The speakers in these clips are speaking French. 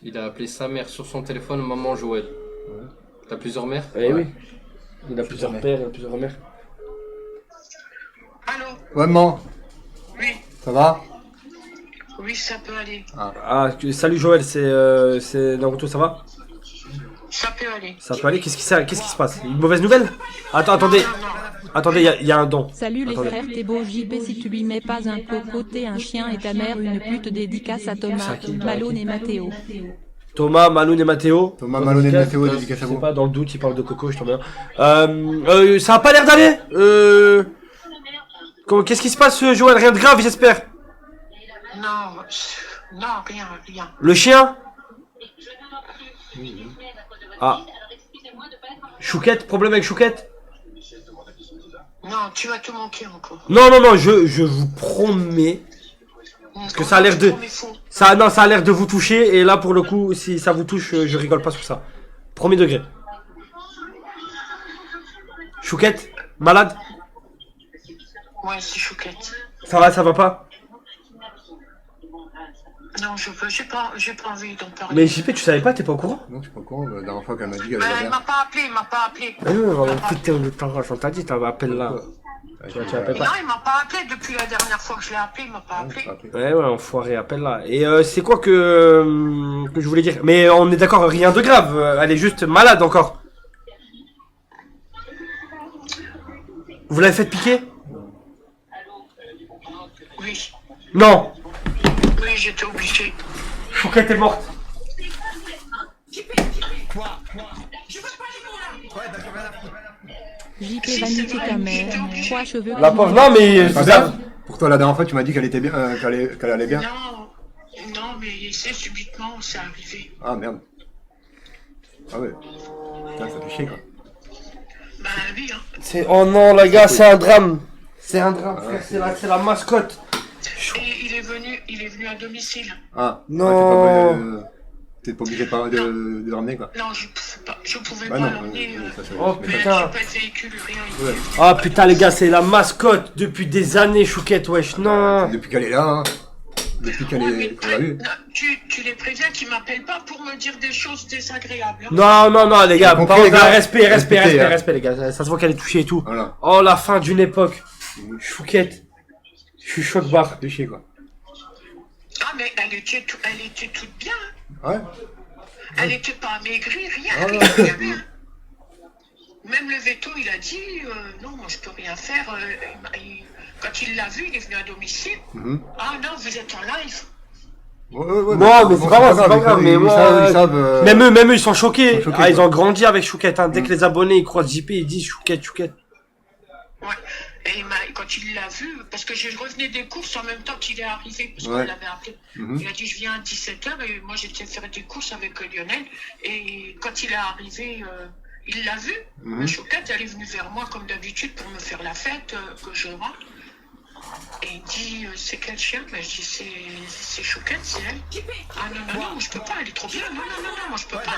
Il a appelé sa mère sur son téléphone, maman Joël. Ouais. T'as plusieurs mères? Eh Ouais. oui. Il a plusieurs pères, il a plusieurs mères. Allô? Ouais, maman, Oui, ça va? oui, ça peut aller. Ah, salut Joël, c'est Naruto, ça va? Ça peut aller. Ça peut aller? Qu'est-ce qui se passe? Une mauvaise nouvelle? Attendez, Non, non. attendez, il y a un don. Salut les Attendez. frères, t'es beau JP, si tu lui mets pas un cocoté, un chien et ta mère une pute, dédicace à Thomas, C'est à qui? Malone et Mathéo. Thomas, Maloun et Mathéo. Thomas, Malone et Mathéo, Je dédicace à sais vous. pas, dans le doute, il parle de Coco, je t'en bien. Ça a pas l'air d'aller. Qu'est-ce qui se passe, Joël? Rien de grave, j'espère. Non, non, rien, rien. Le chien? Ah. Chouquette, problème avec Chouquette? Non, tu vas te manquer encore. Non, non, non, je vous promets. Parce que ça a l'air de- Ça a l'air de vous toucher, et là, pour le coup, si ça vous touche, je rigole pas sur ça. Premier degré. Chouquette, malade? Ouais, c'est chouquette. Ça va pas? Non, j'ai pas envie d'en parler. Mais JP, tu savais pas, t'es pas au courant? Non, je suis pas au courant, la dernière fois qu'elle m'a dit qu'elle Ben, allait il bien. m'a pas appelé, il m'a pas appelé. Putain, le temps, on t'a dit, t'avais appel là. Tu appelles Non, pas? il m'a pas appelé depuis la dernière fois que je l'ai appelé, il m'a pas appelé. Ouais, ouais, enfoiré, appelle là. Et c'est quoi que je voulais dire? Mais on est d'accord, rien de grave, elle est juste malade encore. Vous l'avez fait piquer? Oui, Non! oui, j'étais obligé. Chouquette est morte. JP va niquer ta mère, 3 cheveux. La pauvre, non mais... Pas grave. Pour toi, la dernière fois, tu m'as dit qu'elle était bien, qu'elle allait bien. Non, non, mais c'est subitement, c'est arrivé. Ah merde. Ah ouais. Putain, ça fait chier quoi. Ben oui, hein. Oh non, les gars, c'est un drame. C'est un drame, frère, c'est la mascotte. Et il est venu à domicile. Ah, Non. ouais, t'es pas obligé de l'emmener quoi. Non, je pouvais Bah pas non, l'emmener. Oh, Mais putain. j'ai pas de véhicule, rien. Ouais. Ah putain les gars, c'est la mascotte depuis des années, Chouquette, wesh, non. Depuis qu'elle est là, hein. Depuis qu'elle Ouais, mais est. Qu'on l'a eu. non, tu les préviens qu'ils m'appellent pas pour me dire des choses désagréables. Hein. Non, non, non, les gars, Compris, pardon, les gars. respect, Respectez, hein. les gars, ça se voit qu'elle est touchée et tout. Voilà. Oh, la fin d'une époque. Chouquette. Je suis choc-barre. Ça fait chier quoi. Ah, mais elle était toute bien. Hein. Ouais. Elle était pas amaigrie, rien, Ah, rien, ouais. rien, rien. Même le veto, il a dit non, moi je peux rien faire. Quand il l'a vu, il est venu à domicile. Mhm. Ah non, vous êtes en live. Ouais, Non, mais c'est pas grave, c'est pas grave, mais moi, Ils savent. Même eux, ils sont choqués. Ils sont choqués, Ah, ils quoi. ont grandi avec Chouquette, hein. Dès que les abonnés, ils croisent JP, ils disent Chouquette, Chouquette. Ouais. Et quand il l'a vu, parce que je revenais des courses en même temps qu'il est arrivé, parce Ouais. qu'on l'avait appelé. Mhm. Il a dit je viens à 17h et moi j'étais faire des courses avec Lionel. Et quand il est arrivé, il l'a vu. Mhm. La Chouquette, elle est venue vers moi comme d'habitude pour me faire la fête, que je rentre. Et il dit c'est quel chien? Ben, je dis c'est Chouquette, c'est elle. Ah non, non, non, moi, je peux pas, elle est trop bien. Non, non, non, non, moi je peux pas.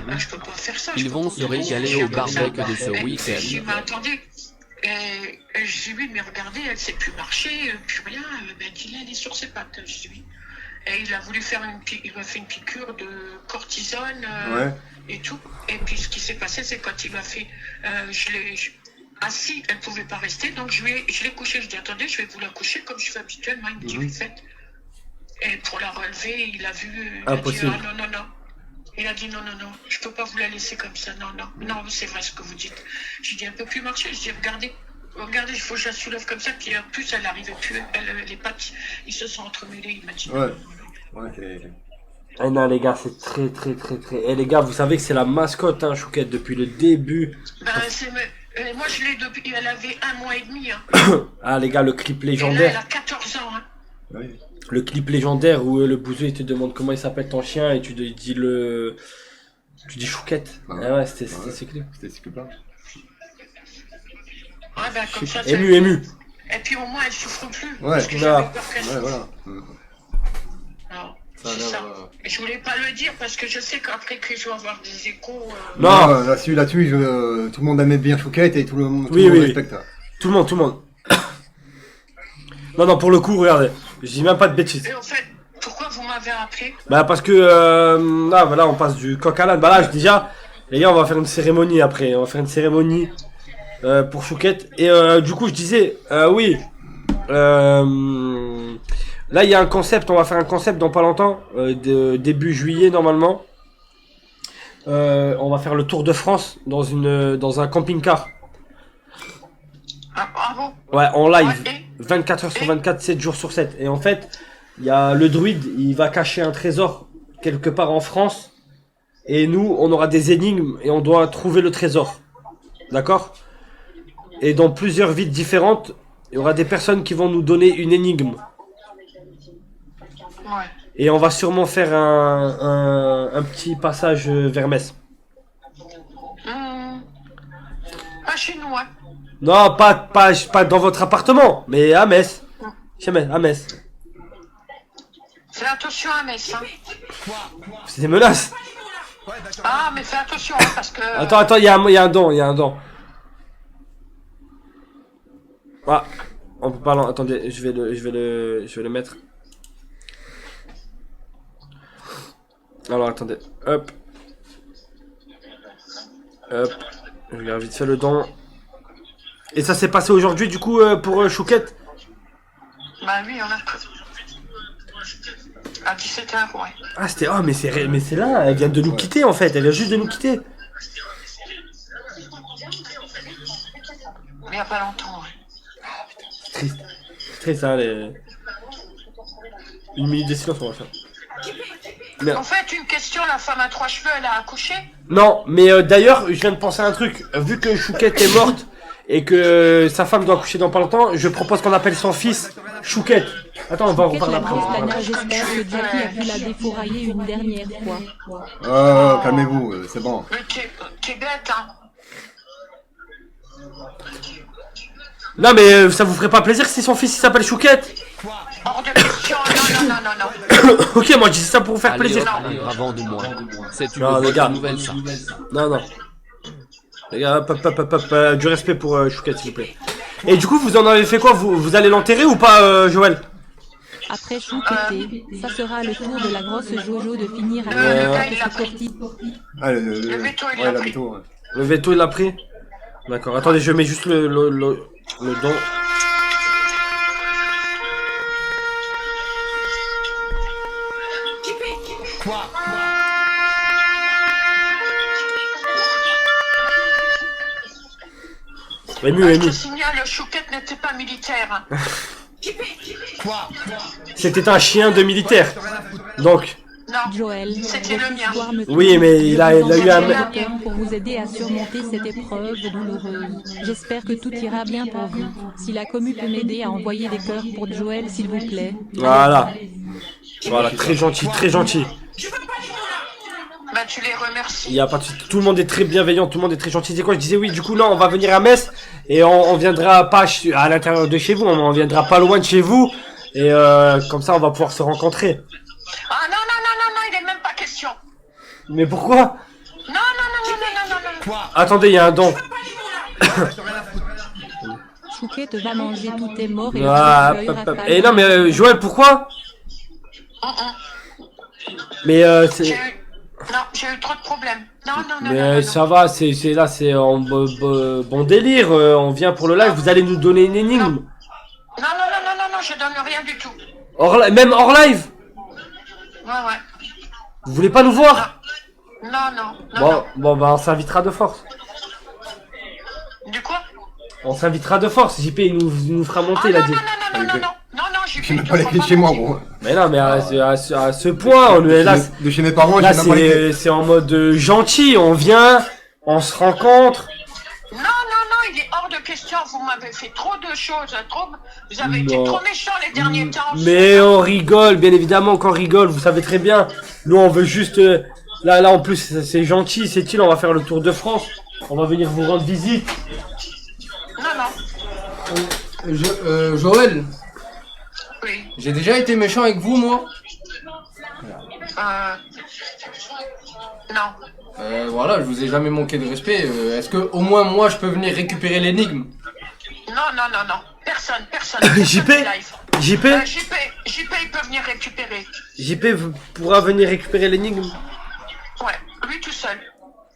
Hein. Je peux pas faire ça. Ils je peux vont pas se faire régaler ça. au barbecue de ce Et je week-end. dis mais attendez. Et je dis oui, mais regardez, elle sait plus marcher, plus rien. Ben, dis-le, elle est sur ses pattes. Je dis oui. Et il a voulu faire il m'a fait une piqûre de cortisone Ouais. et tout. Et puis ce qui s'est passé, c'est quand il m'a fait, assis, elle pouvait pas rester, donc je l'ai couchée. Je dis attendez, je vais vous la coucher comme je fais habituellement. Il me dit faites. Et pour la relever, il a vu, il Impossible. a dit ah, non, non, non. Il a dit non, non, non, je peux pas vous la laisser comme ça. Non, non, non, c'est vrai ce que vous dites. J'ai dit elle peut plus marcher. Je dis regardez, il faut que je la soulève comme ça. Puis en plus, elle n'arrivait plus. Les pattes, ils se sont entremêlés. Il m'a dit Ouais. non, non, non. Ouais, c'est. Eh non, les gars, c'est très, très, très, très. Eh les gars, vous savez que c'est la mascotte, hein, Chouquette, depuis le début. Ben, moi, je l'ai depuis. Elle avait 1 mois et demi. Hein. Ah, les gars, le clip Et là, elle légendaire. a 14 ans. Hein. Ouais. Le clip légendaire où le bouseux il te demande comment il s'appelle ton chien et tu te dis tu dis Chouquette. Ah Ah ouais, c'était ouais. ce clip. C'était ce que pas. Ouais, ben, comme ça, Ému, ému. Et puis au moins, elle souffre plus. Ouais, Parce que là. j'avais peur qu'elle Ouais, souffre. voilà. Non, Ça a c'est l'air, ça. Et je voulais pas le dire parce que je sais qu'après que je vais avoir des échos. Non. Là-dessus, tout le monde aimait bien Chouquette et tout le monde, Oui, oui. respecte. Tout le monde. Non, non, pour le coup, regardez. Je dis même pas de bêtises. Et en fait, pourquoi vous m'avez m'avez appelé? Bah parce que là, voilà, on passe du coq à l'âne. Bah là, déjà, les gars, on va faire une cérémonie après. On va faire une cérémonie pour Chouquette. Et du coup, je disais, oui. Là, il y a un concept. On va faire un concept dans pas longtemps, début juillet normalement. On va faire le tour de France dans un camping-car. Ah, bravo. Ouais, en live. Ouais, 24 heures sur 24, 7 jours sur 7. Et en fait, il y a le druide, il va cacher un trésor quelque part en France. Et nous, on aura des énigmes et on doit trouver le trésor. D'accord? Et dans plusieurs villes différentes, il y aura des personnes qui vont nous donner une énigme. Ouais. Et on va sûrement faire un petit passage vers Metz. Pas chez nous, hein. Non, pas dans votre appartement, mais à Metz. Chez Metz, à Metz. Fais attention à Metz, hein. C'est des menaces. Ah, mais fais attention, hein, parce que... Attends, il y a un don. Ah, on peut pas. Attendez, je vais le mettre. Alors attendez, hop. Je regarde vite fait le don. Et ça s'est passé aujourd'hui du coup pour Chouquette. Bah oui, on a... À 17h, ouais. Ah c'était mais c'est là, elle vient de nous quitter en fait, elle vient juste de nous quitter. Il y a pas longtemps, ouais. C'est triste hein Une minute de silence on va faire. Merde. En fait, une question, la femme à 3 cheveux, elle a accouché? Non, mais d'ailleurs, je viens de penser à un truc. Vu que Chouquette est morte et que sa femme doit accoucher dans pas longtemps, je propose qu'on appelle son fils Chouquette. Attends, on va en Chouquette reparler la après. Tristana, j'espère que Jackie a pu la défourailler une dernière fois. Oh, calmez-vous, c'est bon. Mais t'es bête, hein. Non, mais ça vous ferait pas plaisir si son fils il s'appelle Chouquette? Hors de question, non. Ok, moi je dis ça pour vous faire plaisir. Allez, avant de moi. C'est une Non, les bonne gars. nouvelle, ça. Non. Les gars, hop, du respect pour Chouquette s'il vous plaît. Et du coup, vous en avez fait quoi? Vous allez l'enterrer ou pas, Joël? Après Chouquetté, ça sera le tour de la grosse Jojo de finir Le avec gars, il l'a sa pris. sortie. Ah, Le veto, il ouais, l'a le pris. veto, ouais. Le veto il l'a pris? D'accord, attendez, je mets juste le don. Ému. Je te signale, le Chouquette n'était pas militaire. Hein. C'était un chien de militaire. Donc, Non, Joël, c'était le mien. l'histoire me oui, mais il a eu un... pour vous aider à surmonter cette épreuve douloureuse. J'espère que tout ira bien pour vous. Si la commu peut m'aider à envoyer des cœurs pour Joël, s'il vous plaît. Voilà, très gentil. Bah, tu les remercies. Il y a pas de... Tout le monde est très bienveillant, tout le monde est très gentil. C'est quoi? Je disais oui, du coup non, on va venir à Metz et on viendra pas à l'intérieur de chez vous, on viendra pas loin de chez vous et comme ça on va pouvoir se rencontrer. Ah non, il est même pas question. Mais pourquoi? Non. Attendez, il y a un don. Chouquette va manger tous tes morts et Ah, le cercueil rafale. et non mais Joël, pourquoi? Mais c'est... J'ai eu trop de problèmes. Non. Mais ça va, c'est là, c'est en bon délire. On vient pour le live, vous allez nous donner une énigme. Non, je donne rien du tout. Même hors live. Ouais. Vous voulez pas nous voir? Non. Bon, bah on s'invitera de force. Du quoi? On s'invitera de force. JP il nous fera monter, il a dit. Non, J'ai même pas les clés de chez moi, gros. Mais non, mais à ce point, on est là. De chez mes parents, Là, j'ai même pas les clés. c'est en mode gentil. On vient, on se rencontre. Non, il est hors de question. Vous m'avez fait trop de choses. Vous avez été Non. trop méchants les derniers temps. Mais on rigole, bien évidemment qu'on rigole. Vous savez très bien. Nous, on veut juste. Là, en plus, c'est gentil, c'est chill. On va faire le tour de France. On va venir vous rendre visite. Non. Joël, Oui. j'ai déjà été méchant avec vous, moi. Non. Voilà, je vous ai jamais manqué de respect. Est-ce que au moins moi je peux venir récupérer l'énigme? Non. Personne. JP, JP JP, il peut venir récupérer. JP pourra venir récupérer l'énigme. Ouais, lui tout seul.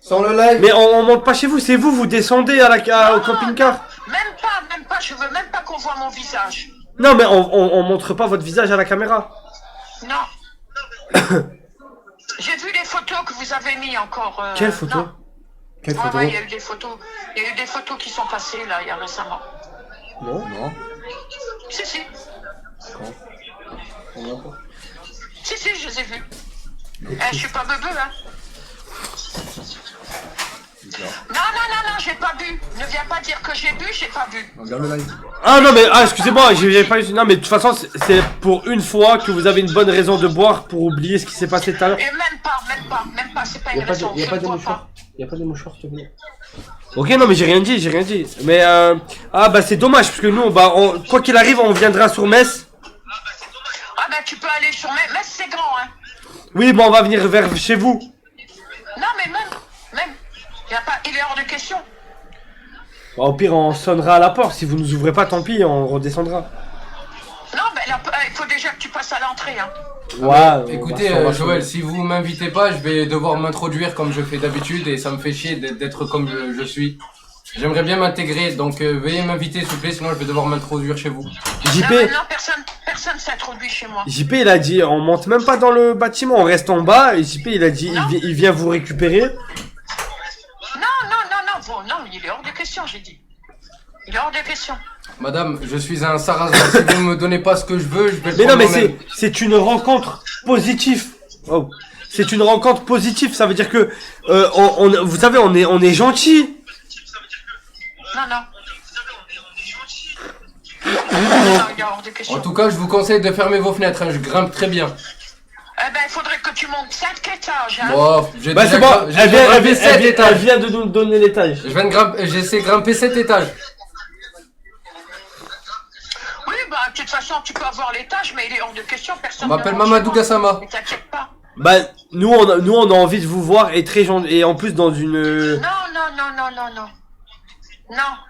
Sans le live. Mais on monte pas chez vous, c'est vous, vous descendez à au camping-car. Même pas, je veux même pas qu'on voit mon visage. Non, mais on montre pas votre visage à la caméra. Non. J'ai vu les photos que vous avez mis encore. Quelle photo? Non. Quelle photo? Ouais, il y a eu des photos. Il y a eu des photos qui sont passées là, il y a récemment. Non. Si. Si, je les ai vus. Je suis pas bebeu, hein. Non, j'ai pas bu. Ne viens pas dire que j'ai bu, j'ai pas bu. Regarde le live. Ah non mais excusez-moi, j'ai pas eu... Non mais de toute façon c'est pour une fois que vous avez une bonne raison de boire pour oublier ce qui s'est passé tout à l'heure. Et même pas, c'est pas une raison. Y a pas de Je ne bois mouchoir. Y a pas de mouchoir, s'il te plaît. Ok non mais j'ai rien dit. Mais ah bah c'est dommage parce que nous quoi qu'il arrive on viendra sur Metz. Ah bah tu peux aller sur Metz, c'est grand, hein. Oui bon on va venir vers chez vous. Non mais même. Il est hors de question. Bah, au pire on sonnera à la porte, si vous nous ouvrez pas tant pis on redescendra. Non mais il faut déjà que tu passes à l'entrée, hein. Ouais. Écoutez, Joël, si vous m'invitez pas, je vais devoir m'introduire comme je fais d'habitude et ça me fait chier d'être comme je suis. J'aimerais bien m'intégrer, donc veuillez m'inviter s'il vous plaît, sinon je vais devoir m'introduire chez vous. JP. Non, personne s'introduit chez moi. JP il a dit on monte même pas dans le bâtiment, on reste en bas et JP il a dit il vient vous récupérer. Non, il est hors de question, j'ai dit. Il est hors de question. Madame, je suis un sarrasin, si vous me donnez pas ce que je veux, je vais le Mais non prendre mais moi-même. c'est une rencontre positive. Oh. C'est une rencontre positive, ça veut dire que vous savez on est gentil. Non. Il est hors de question. En tout cas, je vous conseille de fermer vos fenêtres, hein, je grimpe très bien. Eh ben, il faudrait que tu montes 5 étages, hein. Bon, j'ai Bah déjà c'est bon, j'ai déjà grimpé 7 elle étages. vient de nous donner l'étage. J'essaie de grimper 7 étages. Oui, bah, de toute façon, tu peux avoir l'étage, mais il est hors de question, personne On m'appelle ne monte Mamadou chez moi. Gassama. Ne t'inquiète pas. Bah nous on a envie de vous voir et très gentil et en plus dans une Non.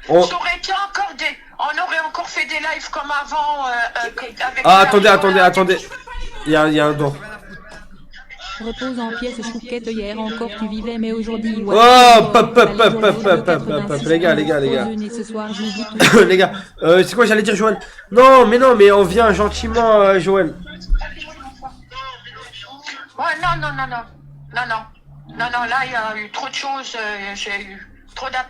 On- Ça aurait été encore on aurait encore fait des lives comme avant, avec... Ah attendez. Il y a un don. Repose en pièces, Chouquette, hier encore tu vivais, mais aujourd'hui... Oh, pop, les gars. Ce soir, j'oublie tout. Les gars, c'est quoi j'allais dire Joël? Non mais on vient gentiment Joël. Ouais, non, là, il y a eu trop de choses, j'ai eu trop d'appels.